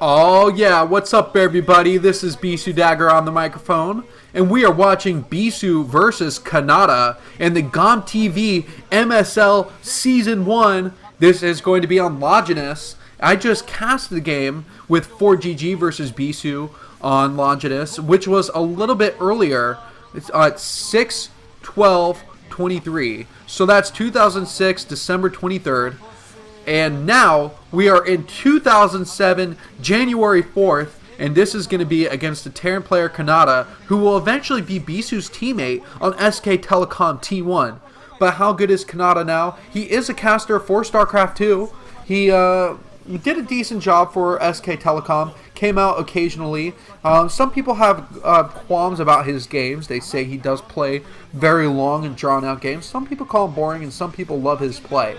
Oh yeah, what's up everybody? This is Bisu Dagger on the microphone, and we are watching Bisu versus Canata in the GOM TV MSL Season 1. This is going to be on Longinus. I just cast the game with 4GG versus Bisu on Longinus, which was a little bit earlier. It's at 6/12/23. So that's 2006, December 23rd. And now we are in 2007, January 4th, and this is going to be against the Terran player Canata, who will eventually be Bisu's teammate on SK Telecom T1. But how good is Canata now? He is a caster for StarCraft 2. He did a decent job for SK Telecom, came out occasionally. Some people have qualms about his games. They say he does play very long and drawn out games. Some people call him boring, and some people love his play.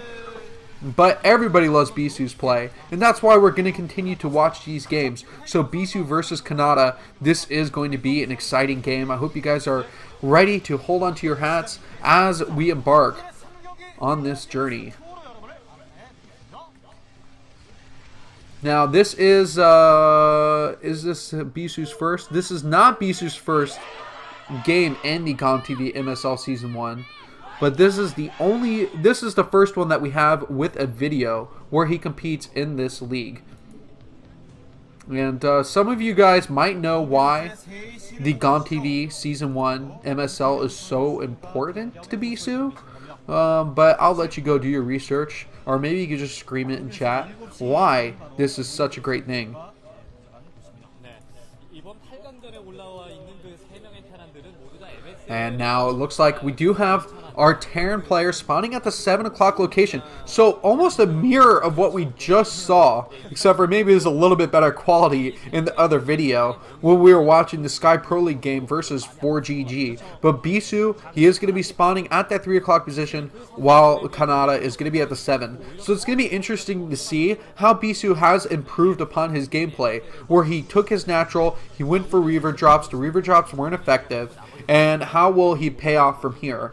But everybody loves Bisu's play, and that's why we're going to continue to watch these games. So Bisu versus Canata, this is going to be an exciting game. I hope you guys are ready to hold on to your hats as we embark on this journey. Now this is this Bisu's first? This is not Bisu's first game in the GOM TV MSL Season 1. But this is the first one that we have with a video where he competes in this league. And some of you guys might know why the GOM TV Season 1 MSL is so important to Bisu. But I'll let you go do your research. Or maybe you could just scream it in chat why this is such a great thing. And now it looks like we do have our Terran player spawning at the 7 o'clock location. So almost a mirror of what we just saw, except for maybe there's a little bit better quality in the other video when we were watching the Sky Pro League game versus 4GG. But Bisu, he is going to be spawning at that 3 o'clock position, while Canata is going to be at the 7. So it's going to be interesting to see how Bisu has improved upon his gameplay, where he took his natural, he went for Reaver drops, the Reaver drops weren't effective, and how will he pay off from here?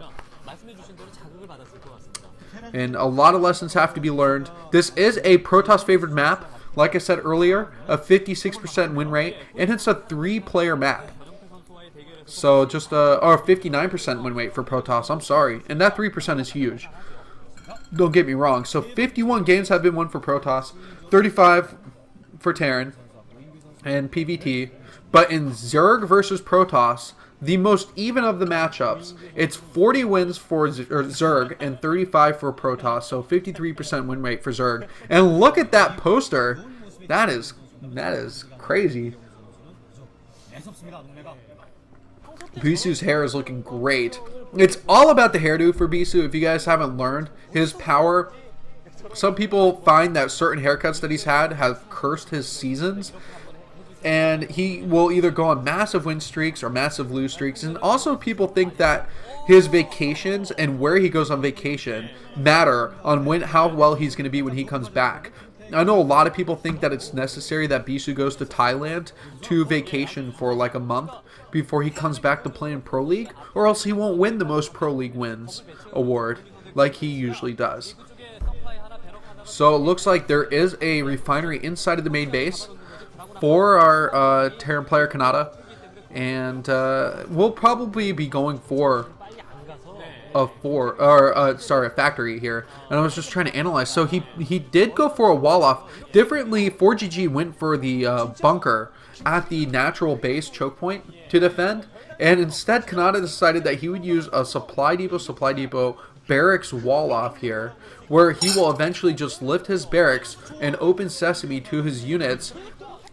And a lot of lessons have to be learned. This is a Protoss favored map, like I said earlier, a 56% win rate, and it's a 3-player map. So just or 59% win rate for Protoss, I'm sorry. And that 3% is huge. Don't get me wrong. So 51 games have been won for Protoss, 35 for Terran and PVT. But in Zerg versus Protoss, the most even of the matchups, it's 40 wins for Zerg and 35 for Protoss, so 53% win rate for Zerg. And look at that poster. That is crazy. Bisu's hair is looking great. It's all about the hairdo for Bisu. If you guys haven't learned his power, some people find that certain haircuts that he's had have cursed his seasons. And he will either go on massive win streaks or massive lose streaks. And also people think that his vacations and where he goes on vacation matter on how well he's going to be when he comes back. I know a lot of people think that it's necessary that Bisu goes to Thailand to vacation for like a month before he comes back to play in Pro League, or else he won't win the most Pro League wins award like he usually does. So it looks like there is a refinery inside of the main base for our Terran player Canata, and we'll probably be going for a factory here. And I was just trying to analyze. So he did go for a wall off. Differently, 4GG went for the bunker at the natural base choke point to defend, and instead Canata decided that he would use a supply depot barracks wall off here, where he will eventually just lift his barracks and open sesame to his units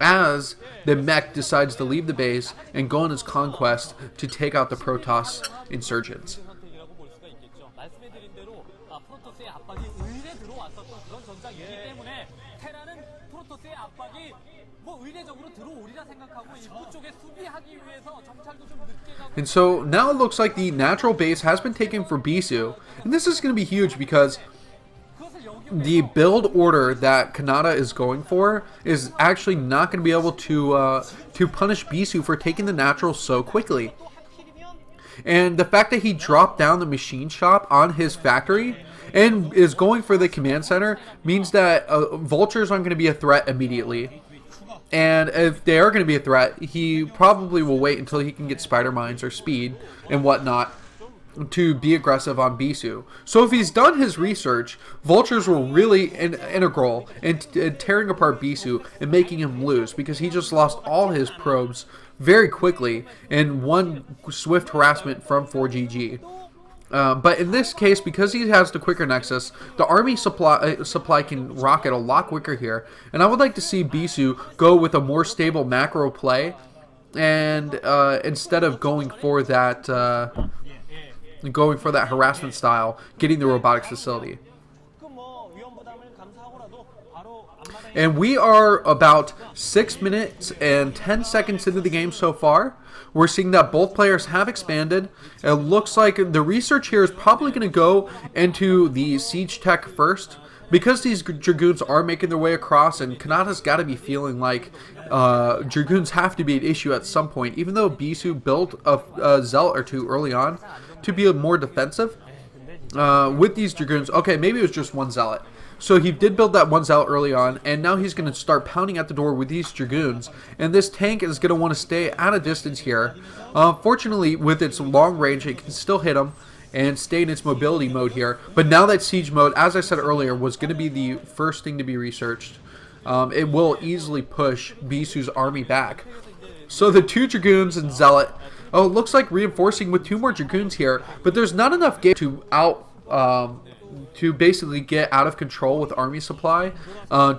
as the mech decides to leave the base and go on his conquest to take out the Protoss insurgents. And so now it looks like the natural base has been taken for Bisu, and this is going to be huge because the build order that Canata is going for is actually not going to be able to punish Bisu for taking the natural so quickly. And the fact that he dropped down the machine shop on his factory and is going for the command center means that vultures aren't going to be a threat immediately. And if they are going to be a threat, he probably will wait until he can get spider mines or speed and whatnot to be aggressive on Bisu. So if he's done his research, vultures were really integral in tearing apart Bisu and making him lose, because he just lost all his probes very quickly in one swift harassment from 4GG. But in this case, because he has the quicker nexus, the army supply can rocket a lot quicker here. And I would like to see Bisu go with a more stable macro play, and instead of going for that harassment style, getting the robotics facility. And we are about 6 minutes and 10 seconds into the game so far. We're seeing that both players have expanded. It looks like the research here is probably going to go into the siege tech first, because these Dragoons are making their way across, and Canata's got to be feeling like Dragoons have to be an issue at some point, even though Bisu built a Zealot or two early on to be more defensive. With these Dragoons, okay, maybe it was just one Zealot. So he did build that one Zealot early on, and now he's going to start pounding at the door with these Dragoons. And this tank is going to want to stay at a distance here. Fortunately, with its long range, it can still hit him and stay in its mobility mode here. But now that siege mode, as I said earlier, was going to be the first thing to be researched. It will easily push Bisu's army back. So the two Dragoons and Zealot, oh, it looks like reinforcing with two more Dragoons here, but there's not enough game to basically get out of control with army supply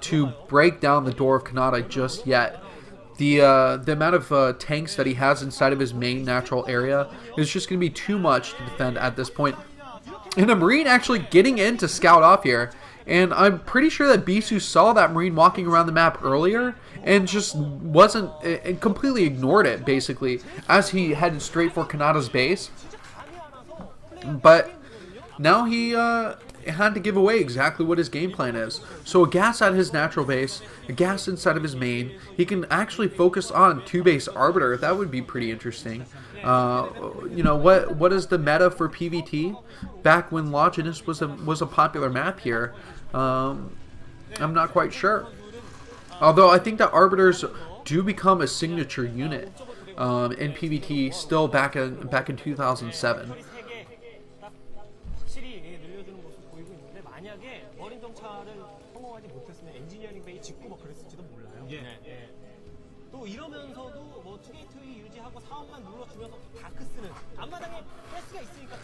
to break down the door of Canata just yet. The amount of tanks that he has inside of his main natural area is just going to be too much to defend at this point. And a Marine actually getting in to scout off here. And I'm pretty sure that Bisu saw that Marine walking around the map earlier and just wasn't, and completely ignored it, basically, as he headed straight for Canata's base. But now he had to give away exactly what his game plan is. So a gas at his natural base, a gas inside of his main. He can actually focus on two-base Arbiter. That would be pretty interesting. You know, what is the meta for PvT back when Longinus was a popular map here? I'm not quite sure. Although I think that Arbiters do become a signature unit in PvT still back in 2007.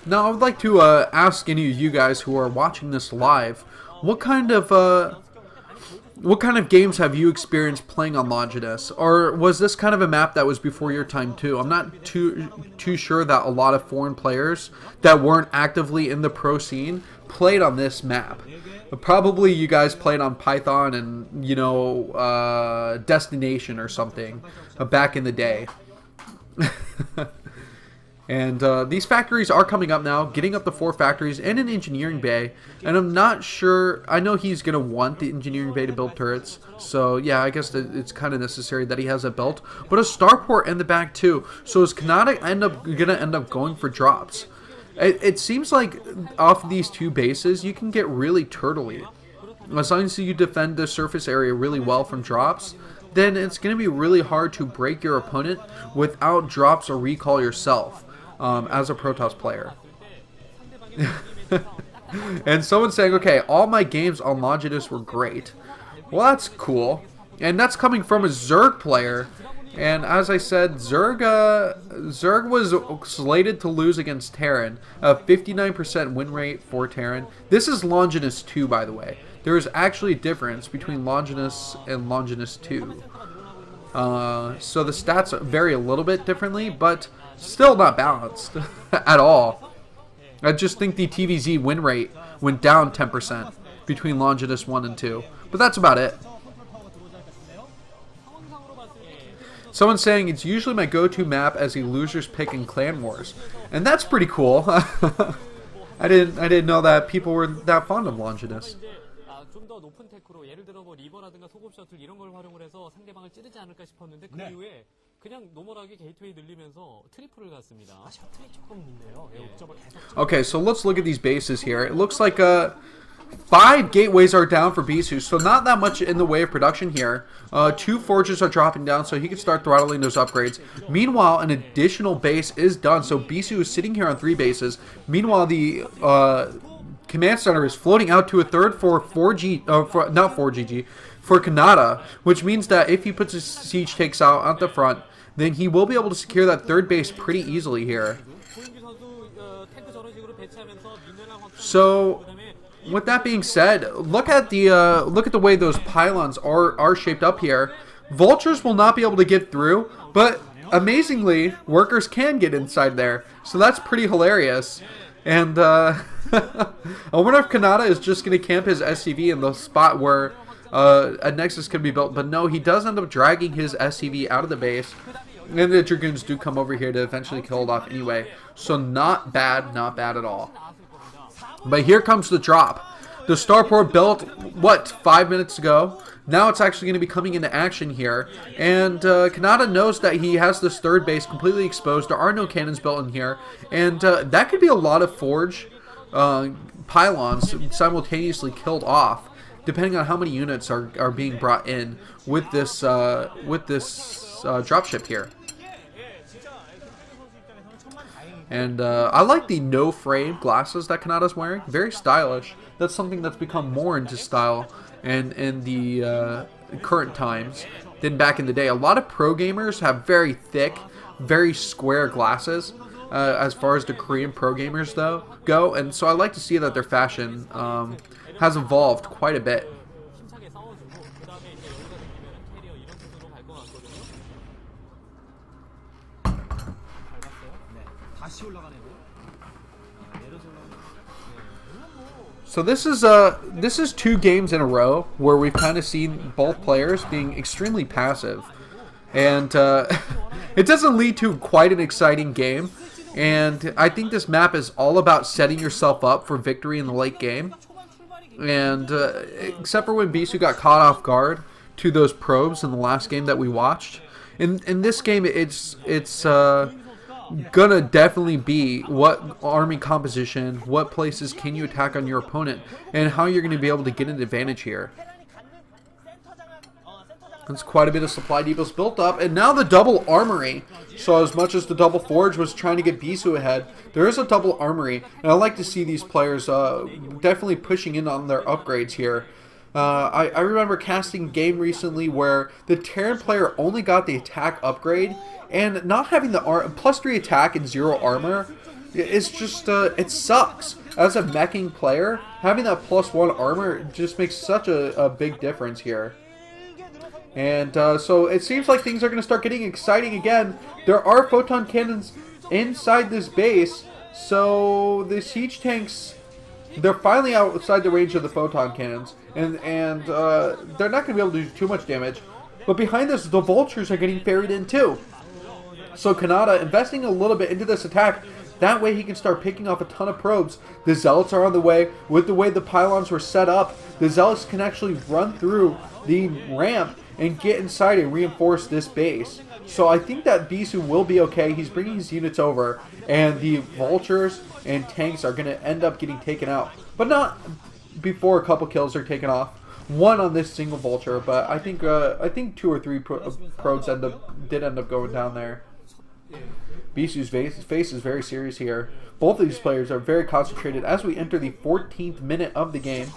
Now I would like to ask any of you guys who are watching this live, what kind of games have you experienced playing on Longinus? Or was this kind of a map that was before your time too? I'm not too sure that a lot of foreign players that weren't actively in the pro scene played on this map. Probably you guys played on Python and, you know, Destination or something back in the day. And these factories are coming up now, getting up to 4 factories and an engineering bay. And I'm not sure, I know he's going to want the engineering bay to build turrets. So yeah, I guess that it's kind of necessary that he has that built. But a starport in the back too. So is Canata going to end up going for drops? It seems like off these two bases, you can get really turtley. As long as you defend the surface area really well from drops, then it's going to be really hard to break your opponent without drops or recall yourself. As a Protoss player. And someone's saying, okay, all my games on Longinus were great. Well, that's cool. And that's coming from a Zerg player. And as I said, Zerg was slated to lose against Terran. A 59% win rate for Terran. This is Longinus 2, by the way. There is actually a difference between Longinus and Longinus 2. So the stats vary a little bit differently, but still not balanced at all. I just think the TVZ win rate went down 10% between Longinus 1 and 2. But that's about it. Someone's saying it's usually my go-to map as a loser's pick in Clan Wars. And that's pretty cool. I didn't know that people were that fond of Longinus. Okay, so let's look at these bases here. It looks like 5 gateways are down for Bisu, so not that much in the way of production here. 2 forges are dropping down, so he can start throttling those upgrades. Meanwhile, an additional base is done, so Bisu is sitting here on 3 bases. Meanwhile, the command center is floating out to a third for 4G, not 4GG, for Canata, which means that if he puts his siege tanks out at the front, then he will be able to secure that 3rd base pretty easily here. So, with that being said, look at the way those pylons are shaped up here. Vultures will not be able to get through, but amazingly, workers can get inside there. So that's pretty hilarious. And I wonder if Canata is just going to camp his SCV in the spot where a Nexus could be built. But no, he does end up dragging his SCV out of the base. And the Dragoons do come over here to eventually kill it off anyway. So not bad at all. But here comes the drop. The starport built, what, 5 minutes ago? Now it's actually going to be coming into action here. And Canata knows that he has this 3rd base completely exposed. There are no cannons built in here. And that could be a lot of forge pylons simultaneously killed off, depending on how many units are being brought in with this dropship here. And I like the no-frame glasses that Kanata's wearing. Very stylish. That's something that's become more into style in the current times than back in the day. A lot of pro gamers have very thick, very square glasses as far as the Korean pro gamers go. And so I like to see that their fashion has evolved quite a bit. So this is 2 games in a row where we've kind of seen both players being extremely passive, and it doesn't lead to quite an exciting game. And I think this map is all about setting yourself up for victory in the late game. And except for when Bisu got caught off guard to those probes in the last game that we watched, in this game it's gonna definitely be what army composition, what places can you attack on your opponent, and how you're gonna be able to get an advantage here. That's quite a bit of supply depots built up, and now the double armory. So as much as the double forge was trying to get Bisu ahead, there is a double armory, and I like to see these players definitely pushing in on their upgrades here. I remember casting a game recently where the Terran player only got the attack upgrade, and not having the +3 attack and 0 armor is just, it sucks. As a meching player, having that +1 armor just makes such a big difference here. And so it seems like things are going to start getting exciting again. There are photon cannons inside this base, so the siege tanks, they're finally outside the range of the photon cannons, and they're not going to be able to do too much damage. But behind this, the vultures are getting ferried in too. So Canata investing a little bit into this attack. That way he can start picking off a ton of probes. The zealots are on the way. With the way the pylons were set up, the zealots can actually run through the ramp and get inside and reinforce this base. So I think that Bisu will be okay. He's bringing his units over, and the vultures and tanks are going to end up getting taken out. But not before a couple kills are taken off. 1 on this single vulture, but I think 2 or 3 probes did end up going down there. Bisu's face is very serious here. Both of these players are very concentrated as we enter the 14th minute of the game.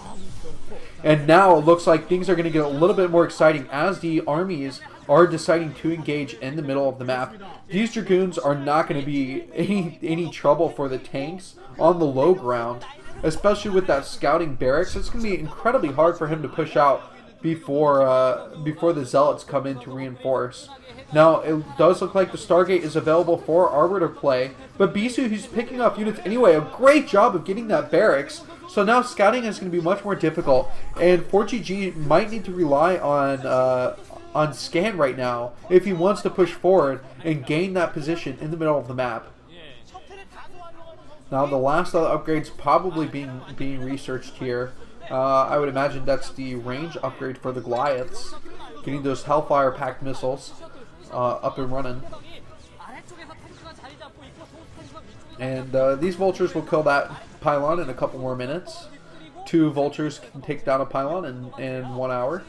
And now it looks like things are going to get a little bit more exciting as the armies are deciding to engage in the middle of the map. These Dragoons are not going to be any trouble for the tanks on the low ground, especially with that scouting barracks. It's going to be incredibly hard for him to push out before the zealots come in to reinforce. Now, it does look like the Stargate is available for Arbiter play, but Bisu, who's picking off units anyway, a great job of getting that barracks. So now scouting is going to be much more difficult, and 4GG might need to rely on scan right now if he wants to push forward and gain that position in the middle of the map. Now, the last of the upgrades probably being researched here. I would imagine that's the range upgrade for the Goliaths, getting those Hellfire packed missiles. up and running. And these vultures will kill that pylon in a couple more minutes. 2 vultures can take down a pylon in 1 hour.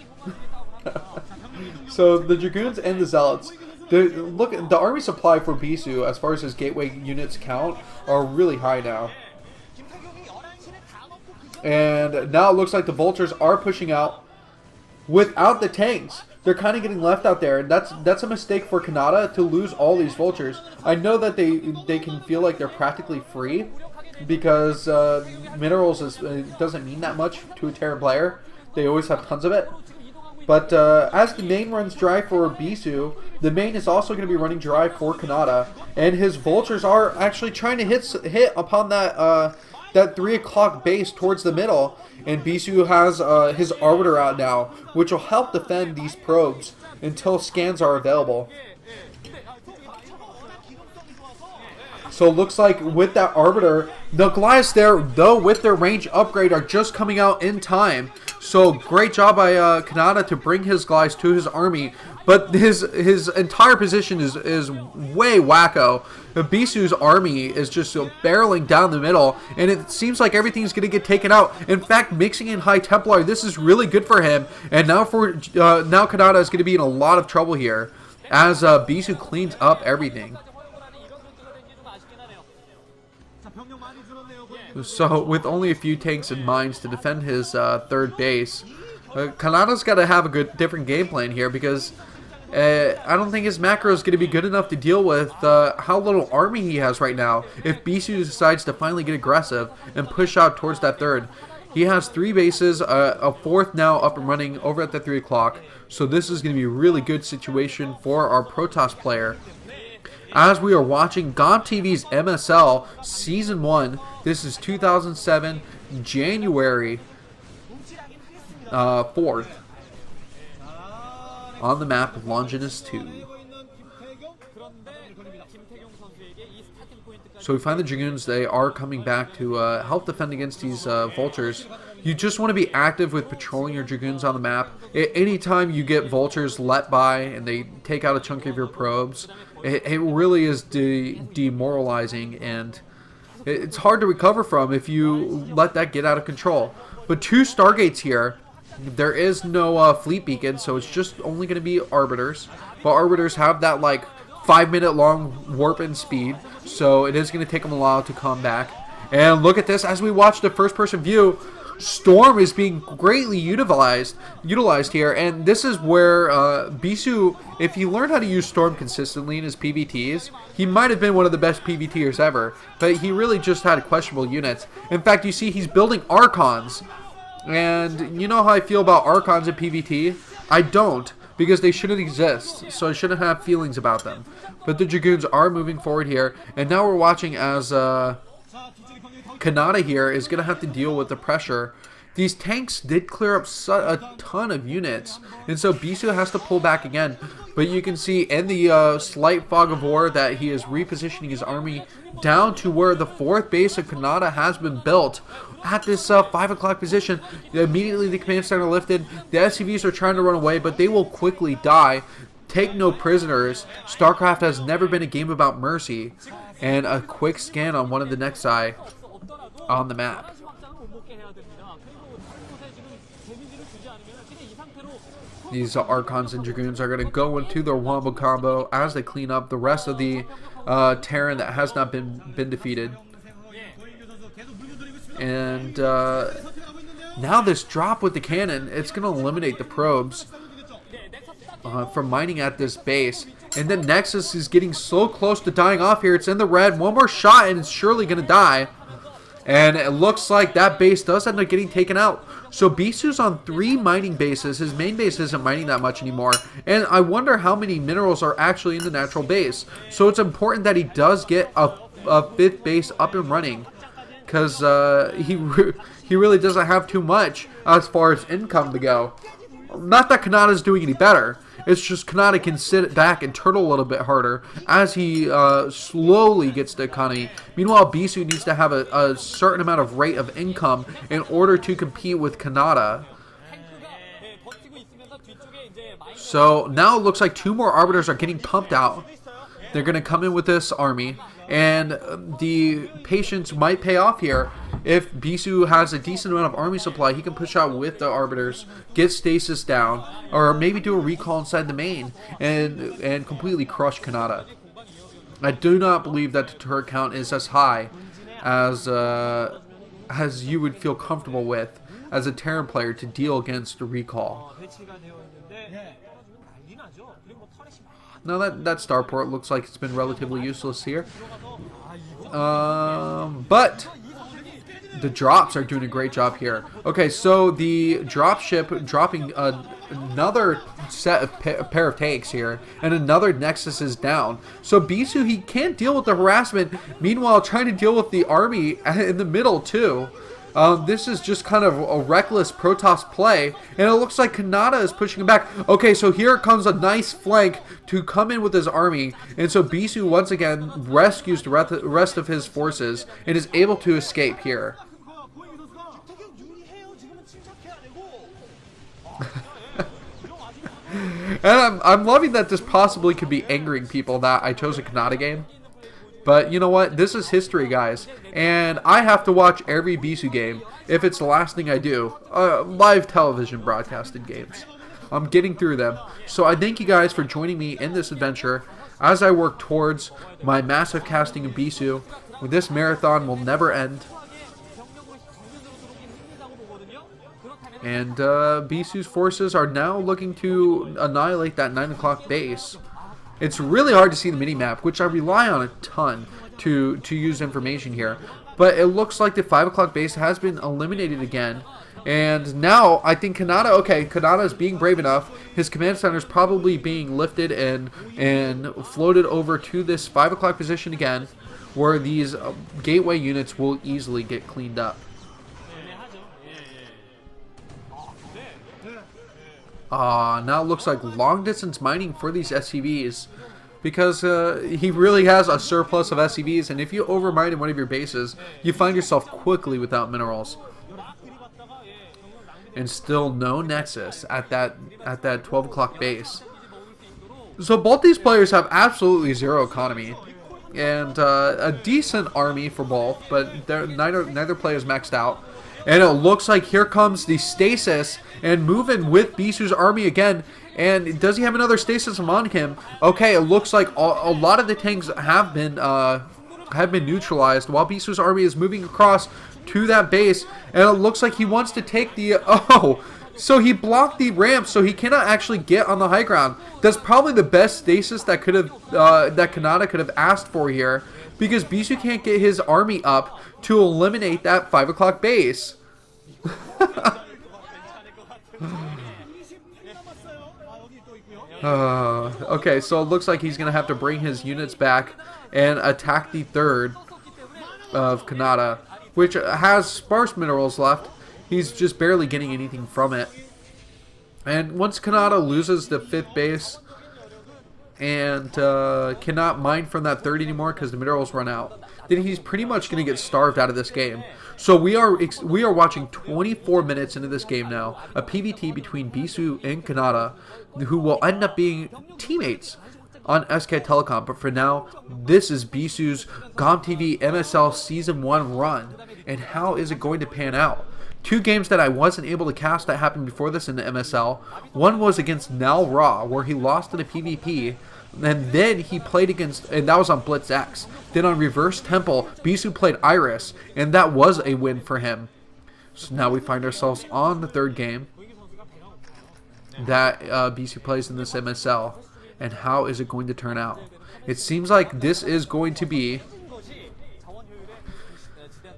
So the Dragoons and the Zealots, the army supply for Bisu, as far as his gateway units count, are really high now. And now it looks like the vultures are pushing out without the tanks. They're kind of getting left out there, and that's a mistake for Canata to lose all these vultures. I know that they can feel like they're practically free because minerals doesn't mean that much to a Terran player. They always have tons of it. But as the main runs dry for Bisu, the main is also going to be running dry for Canata, and his vultures are actually trying to hit upon that that 3 o'clock base towards the middle. And Bisu has his Arbiter out now, which will help defend these probes until scans are available. So it looks like with that Arbiter, the Goliaths there, though with their range upgrade, are just coming out in time. So great job by Canata to bring his Goliaths to his army. But his entire position is way wacko. Bisu's army is just barreling down the middle, and it seems like everything's going to get taken out. In fact, mixing in High Templar, this is really good for him. And now now Canata is going to be in a lot of trouble here as Bisu cleans up everything. So with only a few tanks and mines to defend his third base, Kanata's got to have a different game plan here, because I don't think his macro is going to be good enough to deal with how little army he has right now. If Bisu decides to finally get aggressive and push out towards that third, he has 3 bases, a 4th now up and running over at the 3 o'clock. So this is going to be a really good situation for our Protoss player. As we are watching GOM TV's MSL Season 1, this is 2007, January 4th, on the map of Longinus 2. So we find the Dragoons, they are coming back to help defend against these vultures. You just want to be active with patrolling your Dragoons on the map. Anytime you get vultures let by and they take out a chunk of your probes, it really is demoralizing, and it's hard to recover from if you let that get out of control. But 2 Stargates here. There is no fleet beacon, so it's just only going to be Arbiters. But Arbiters have that like 5-minute long warp in speed, so it is going to take them a while to come back. And look at this, as we watch the first-person view, Storm is being greatly utilized here, and this is where Bisu, if he learned how to use Storm consistently in his PvTs, he might have been one of the best PvTers ever, but he really just had questionable units. In fact, you see he's building Archons, and you know how I feel about Archons in PvT? I don't, because they shouldn't exist, so I shouldn't have feelings about them. But the Dragoons are moving forward here, and now we're watching as Canata here is going to have to deal with the pressure. These tanks did clear up a ton of units, and so Bisu has to pull back again. But you can see in the slight fog of war that he is repositioning his army down to where the 4th base of Canata has been built. At this 5 o'clock position, immediately the command center lifted. The SCVs are trying to run away, but they will quickly die. Take no prisoners. StarCraft has never been a game about mercy. And a quick scan on one of the Nexi on the map. These Archons and Dragoons are going to go into their wombo combo as they clean up the rest of the Terran that has not been defeated. And now this drop with the cannon, it's going to eliminate the probes from mining at this base. And then Nexus is getting so close to dying off here. It's in the red. One more shot and it's surely going to die. And it looks like that base does end up getting taken out. So Bisu's on 3 mining bases. His main base isn't mining that much anymore. And I wonder how many minerals are actually in the natural base. So it's important that he does get a 5th base up and running. Because he really doesn't have too much as far as income to go. Not that Kanata's doing any better. It's just Canata can sit back and turtle a little bit harder as he slowly gets the economy. Meanwhile, Bisu needs to have a certain amount of rate of income in order to compete with Canata. So now it looks like 2 more Arbiters are getting pumped out. They're going to come in with this army, and the patience might pay off here. If Bisu has a decent amount of army supply, he can push out with the Arbiters, get stasis down, or maybe do a recall inside the main and completely crush Canata. I do not believe that the turret count is as high as you would feel comfortable with as a Terran player to deal against the recall. Now that starport looks like it's been relatively useless here. But the drops are doing a great job here. Okay, so the drop ship dropping another set of pair of tanks here, and another Nexus is down. So Bisu, he can't deal with the harassment, meanwhile trying to deal with the army in the middle too. This is just kind of a reckless Protoss play, and it looks like Canata is pushing him back. Okay, so here comes a nice flank to come in with his army, and so Bisu once again rescues the rest of his forces and is able to escape here. And I'm loving that this possibly could be angering people that I chose a Canata game. But you know what? This is history, guys. And I have to watch every Bisu game if it's the last thing I do. Live television broadcasted games. I'm getting through them. So I thank you guys for joining me in this adventure as I work towards my massive casting of Bisu. This marathon will never end. And Bisu's forces are now looking to annihilate that 9 o'clock base. It's really hard to see the mini-map, which I rely on a ton to use information here. But it looks like the 5 o'clock base has been eliminated again. And now, I think Canata, okay, Canata is being brave enough. His command center is probably being lifted and floated over to this 5 o'clock position again, where these gateway units will easily get cleaned up. Now it looks like long distance mining for these SCVs, because he really has a surplus of SCVs, and if you overmine in one of your bases, you find yourself quickly without minerals. And still no Nexus at that 12 o'clock base. So both these players have absolutely zero economy, and a decent army for both, but neither player is maxed out. And it looks like here comes the stasis and moving with Bisu's army again. And does he have another stasis on him? Okay, it looks like a lot of the tanks have been neutralized while Bisu's army is moving across to that base. And it looks like he wants to take the... so he blocked the ramp, so he cannot actually get on the high ground. That's probably the best stasis that could have that Canata could have asked for here, because Bisu can't get his army up to eliminate that 5 o'clock base. Okay, so it looks like he's going to have to bring his units back and attack the third of Canata, which has sparse minerals left. He's just barely getting anything from it. And once Canata loses the 5th base and cannot mine from that 3rd anymore because the minerals run out, then he's pretty much going to get starved out of this game. So we are watching 24 minutes into this game now, a PvT between Bisu and Canata, who will end up being teammates on SK Telecom. But for now, this is Bisu's GomTV MSL Season 1 run. And how is it going to pan out? 2 games that I wasn't able to cast that happened before this in the MSL. One was against Nal Ra, where he lost in a PvP. And then he played against, and that was on Blitz X. Then on Reverse Temple, Bisu played Iris, and that was a win for him. So now we find ourselves on the 3rd game that Bisu plays in this MSL. And how is it going to turn out? It seems like this is going to be...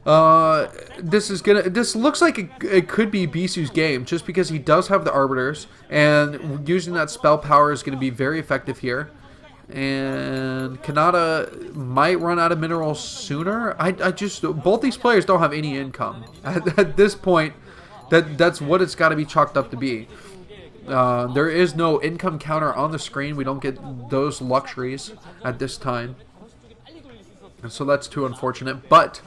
this looks like it could be Bisu's game, just because he does have the Arbiters, and using that spell power is going to be very effective here. And Canata might run out of minerals sooner. Both these players don't have any income at this point. That's what it's got to be chalked up to be. There is no income counter on the screen. We don't get those luxuries at this time, and so that's too unfortunate. But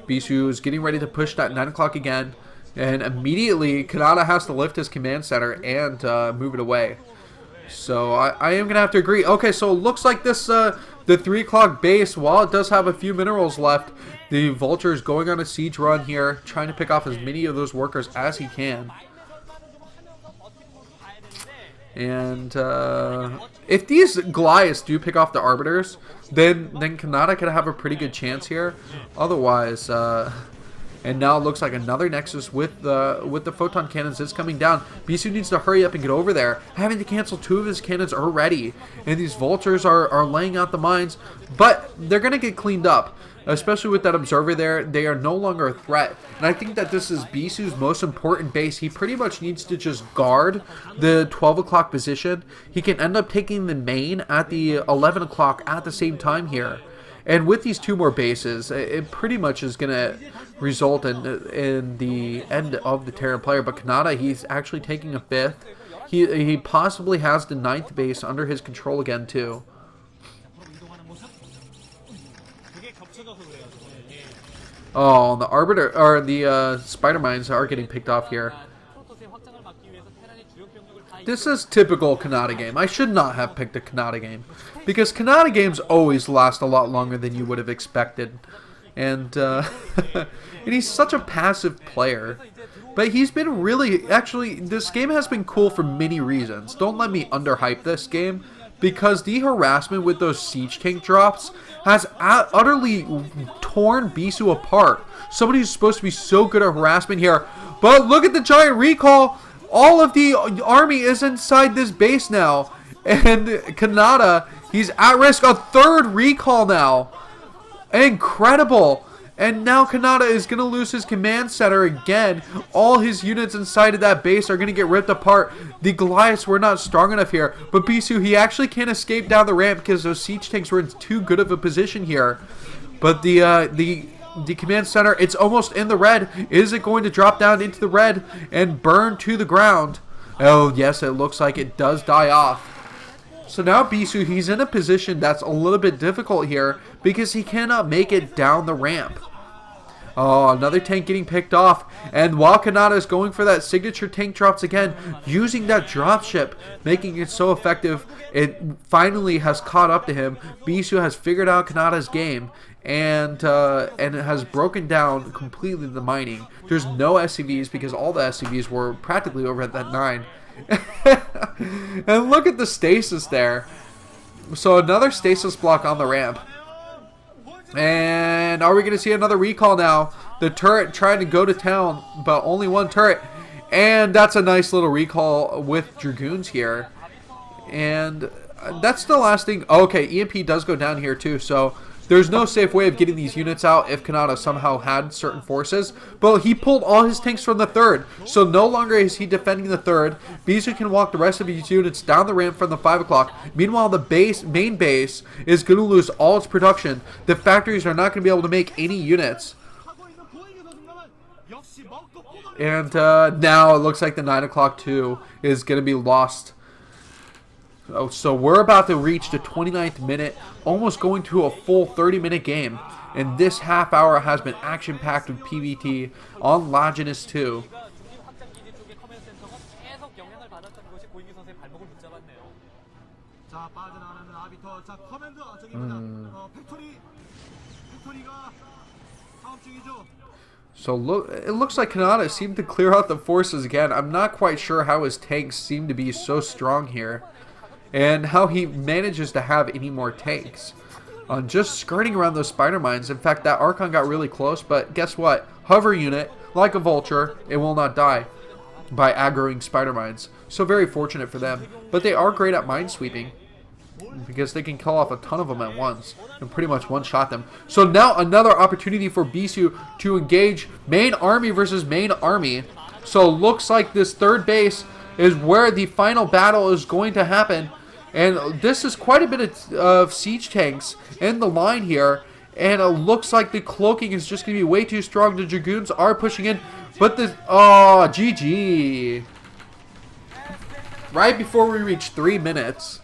Bisu is getting ready to push that 9 o'clock again. And immediately, Canata has to lift his command center and move it away. So I am going to have to agree. Okay, so it looks like this, the 3 o'clock base, while it does have a few minerals left, the Vulture is going on a siege run here, trying to pick off as many of those workers as he can. And if these Goliaths do pick off the Arbiters, then Canata could have a pretty good chance here. Otherwise, and now it looks like another Nexus with the Photon Cannons is coming down. Bisu needs to hurry up and get over there, having to cancel 2 of his cannons already. And these Vultures are laying out the mines, but they're going to get cleaned up. Especially with that Observer there, they are no longer a threat. And I think that this is Bisu's most important base. He pretty much needs to just guard the 12 o'clock position. He can end up taking the main at the 11 o'clock at the same time here. And with these 2 more bases, it pretty much is going to result in the end of the Terran player. But Canata, he's actually taking a 5th. He possibly has the 9th base under his control again too. Oh, the Arbiter, or the Spider Mines are getting picked off here. This is typical Canata game. I should not have picked a Canata game, because Canata games always last a lot longer than you would have expected. And, and he's such a passive player. But he's been really, actually, this game has been cool for many reasons. Don't let me underhype this game, because the harassment with those siege tank drops has utterly torn Bisu apart. Somebody who's supposed to be so good at harassment here. But look at the giant recall. All of the army is inside this base now. And Canata, he's at risk. A 3rd recall now. Incredible. And now Canata is going to lose his command center again. All his units inside of that base are going to get ripped apart. The Goliaths were not strong enough here. But Bisu, he actually can't escape down the ramp because those siege tanks were in too good of a position here. But the command center, it's almost in the red. Is it going to drop down into the red and burn to the ground? Oh, yes, it looks like it does die off. So now Bisu, he's in a position that's a little bit difficult here because he cannot make it down the ramp. Oh, another tank getting picked off. And while Canata is going for that signature tank drops again, using that dropship, making it so effective, it finally has caught up to him. Bisu has figured out Canata's game and it has broken down completely the mining. There's no SCVs because all the SCVs were practically over at that 9. And look at the stasis there. So another stasis block on the ramp. And are we going to see another recall now? The turret trying to go to town, but only 1 turret. And that's a nice little recall with Dragoons here. And that's the last thing. Okay, EMP does go down here too, so there's no safe way of getting these units out if Canata somehow had certain forces. But he pulled all his tanks from the 3rd, so no longer is he defending the 3rd. Bisu can walk the rest of his units down the ramp from the 5 o'clock. Meanwhile, the main base is going to lose all its production. The factories are not going to be able to make any units. And now it looks like the 9 o'clock too is going to be lost. Oh, so we're about to reach the 29th minute, almost going to a full 30-minute game. And this half hour has been action-packed with PvT on Longinus 2. So look, it looks like Canata seemed to clear out the forces again. I'm not quite sure how his tanks seem to be so strong here, and how he manages to have any more tanks. Just skirting around those spider mines. In fact, that Archon got really close, but guess what? Hover unit, like a vulture, it will not die by aggroing spider mines. So very fortunate for them. But they are great at mine sweeping, because they can kill off a ton of them at once and pretty much one-shot them. So now another opportunity for Bisu to engage main army versus main army. So looks like this 3rd base is where the final battle is going to happen. And this is quite a bit of siege tanks in the line here. And it looks like the cloaking is just going to be way too strong. The Dragoons are pushing in. But the... Oh, GG. Right before we reach 3 minutes.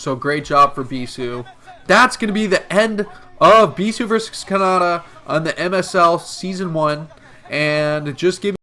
So great job for Bisu. That's going to be the end of Bisu versus Canata on the MSL Season 1. And just give